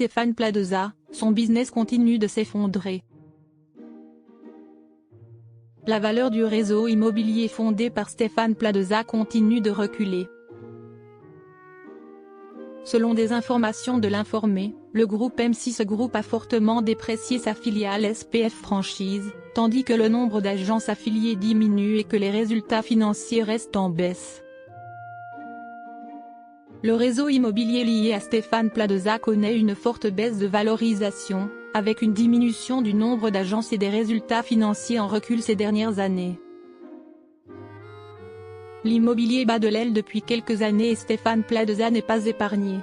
Stéphane Plaza, son business continue de s'effondrer. La valeur du réseau immobilier fondé par Stéphane Plaza continue de reculer. Selon des informations de l'Informé, le groupe M6 Group a fortement déprécié sa filiale SPF Franchise, tandis que le nombre d'agences affiliées diminue et que les résultats financiers restent en baisse. Le réseau immobilier lié à Stéphane Plaza connaît une forte baisse de valorisation, avec une diminution du nombre d'agences et des résultats financiers en recul ces dernières années. L'immobilier bat de l'aile depuis quelques années et Stéphane Plaza n'est pas épargné.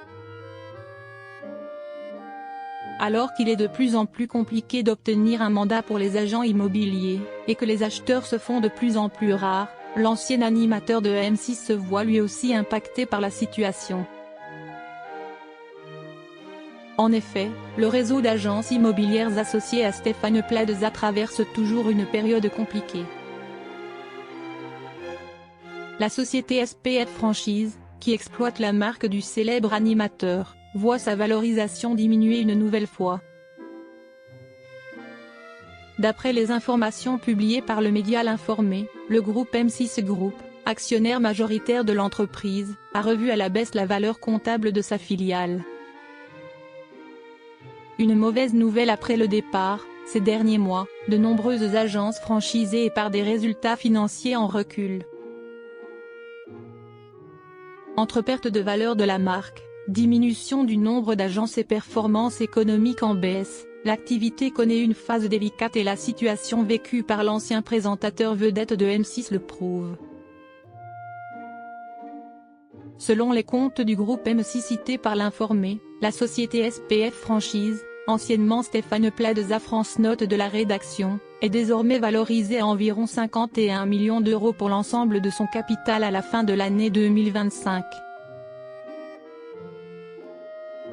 Alors qu'il est de plus en plus compliqué d'obtenir un mandat pour les agents immobiliers, et que les acheteurs se font de plus en plus rares, l'ancien animateur de M6 se voit lui aussi impacté par la situation. En effet, le réseau d'agences immobilières associées à Stéphane Plaza traverse toujours une période compliquée. La société SPF Franchise, qui exploite la marque du célèbre animateur, voit sa valorisation diminuer une nouvelle fois. D'après les informations publiées par le média L'Informé, le groupe M6 Group, actionnaire majoritaire de l'entreprise, a revu à la baisse la valeur comptable de sa filiale. Une mauvaise nouvelle après le départ, ces derniers mois, de nombreuses agences franchisées et par des résultats financiers en recul. Entre perte de valeur de la marque, diminution du nombre d'agences et performances économiques en baisse, l'activité connaît une phase délicate et la situation vécue par l'ancien présentateur vedette de M6 le prouve. Selon les comptes du groupe M6 cités par l'Informé, la société SPF Franchise, anciennement Stéphane Plaza France note de la rédaction, est désormais valorisée à environ 51 millions d'euros pour l'ensemble de son capital à la fin de l'année 2025.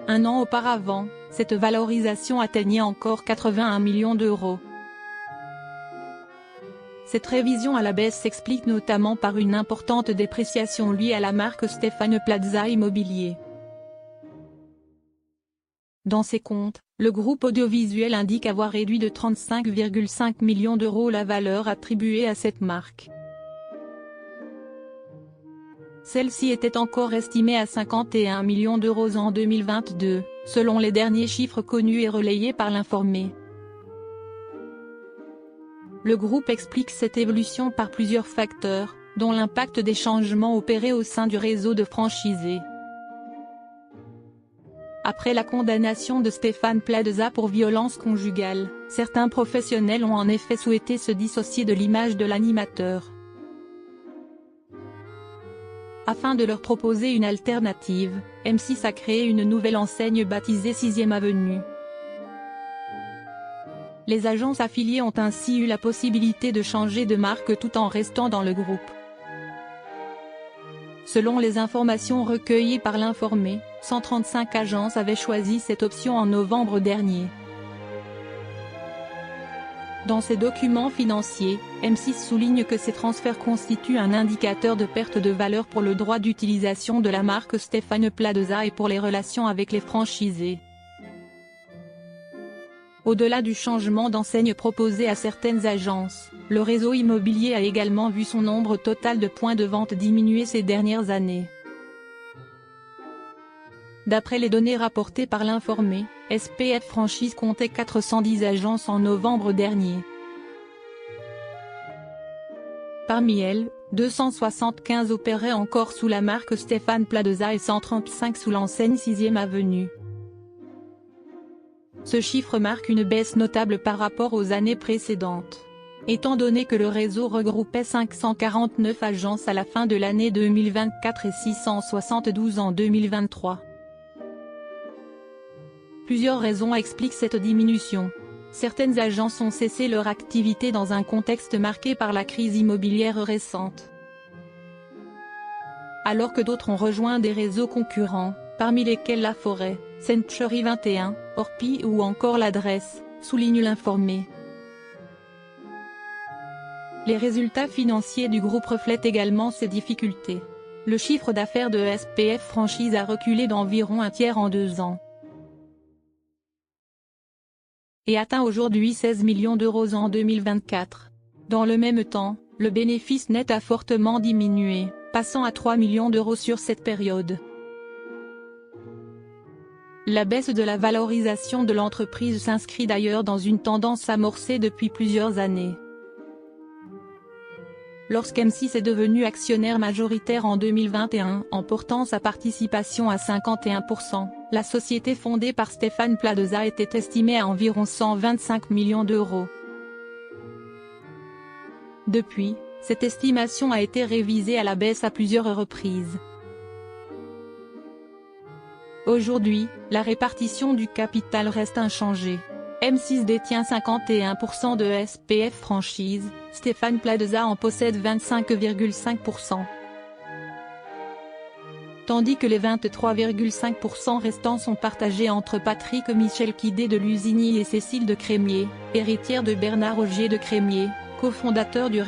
Un an auparavant, cette valorisation atteignait encore 81 millions d'euros. Cette révision à la baisse s'explique notamment par une importante dépréciation liée à la marque Stéphane Plaza Immobilier. Dans ses comptes, le groupe audiovisuel indique avoir réduit de 35,5 millions d'euros la valeur attribuée à cette marque. Celle-ci était encore estimée à 51 millions d'euros en 2022, selon les derniers chiffres connus et relayés par l'Informé. Le groupe explique cette évolution par plusieurs facteurs, dont l'impact des changements opérés au sein du réseau de franchisés. Après la condamnation de Stéphane Plaza pour violence conjugale, certains professionnels ont en effet souhaité se dissocier de l'image de l'animateur. Afin de leur proposer une alternative, M6 a créé une nouvelle enseigne baptisée 6e Avenue. Les agences affiliées ont ainsi eu la possibilité de changer de marque tout en restant dans le groupe. Selon les informations recueillies par l'Informé, 135 agences avaient choisi cette option en novembre dernier. Dans ses documents financiers, M6 souligne que ces transferts constituent un indicateur de perte de valeur pour le droit d'utilisation de la marque Stéphane Plaza et pour les relations avec les franchisés. Au-delà du changement d'enseigne proposé à certaines agences, le réseau immobilier a également vu son nombre total de points de vente diminuer ces dernières années. D'après les données rapportées par l'Informé, SPF Franchise comptait 410 agences en novembre dernier. Parmi elles, 275 opéraient encore sous la marque Stéphane Plaza et 135 sous l'enseigne 6e Avenue. Ce chiffre marque une baisse notable par rapport aux années précédentes. Étant donné que le réseau regroupait 549 agences à la fin de l'année 2024 et 672 en 2023. Plusieurs raisons expliquent cette diminution. Certaines agences ont cessé leur activité dans un contexte marqué par la crise immobilière récente. Alors que d'autres ont rejoint des réseaux concurrents, parmi lesquels La Forêt, Century 21, Orpi ou encore l'Adresse, souligne l'Informé. Les résultats financiers du groupe reflètent également ces difficultés. Le chiffre d'affaires de SPF Franchise a reculé d'environ un tiers en 2 ans. et atteint aujourd'hui 16 millions d'euros en 2024. Dans le même temps, le bénéfice net a fortement diminué, passant à 3 millions d'euros sur cette période. La baisse de la valorisation de l'entreprise s'inscrit d'ailleurs dans une tendance amorcée depuis plusieurs années. Lorsqu'M6 est devenu actionnaire majoritaire en 2021 en portant sa participation à 51%, la société fondée par Stéphane Plaza était estimée à environ 125 millions d'euros. Depuis, cette estimation a été révisée à la baisse à plusieurs reprises. Aujourd'hui, la répartition du capital reste inchangée. M6 détient 51% de SPF Franchise, Stéphane Plaza en possède 25,5%. Tandis que les 23,5% restants sont partagés entre Patrick Michel Quidé de Lusigny et Cécile de Crémier, héritière de Bernard Ogier de Crémier, cofondateur du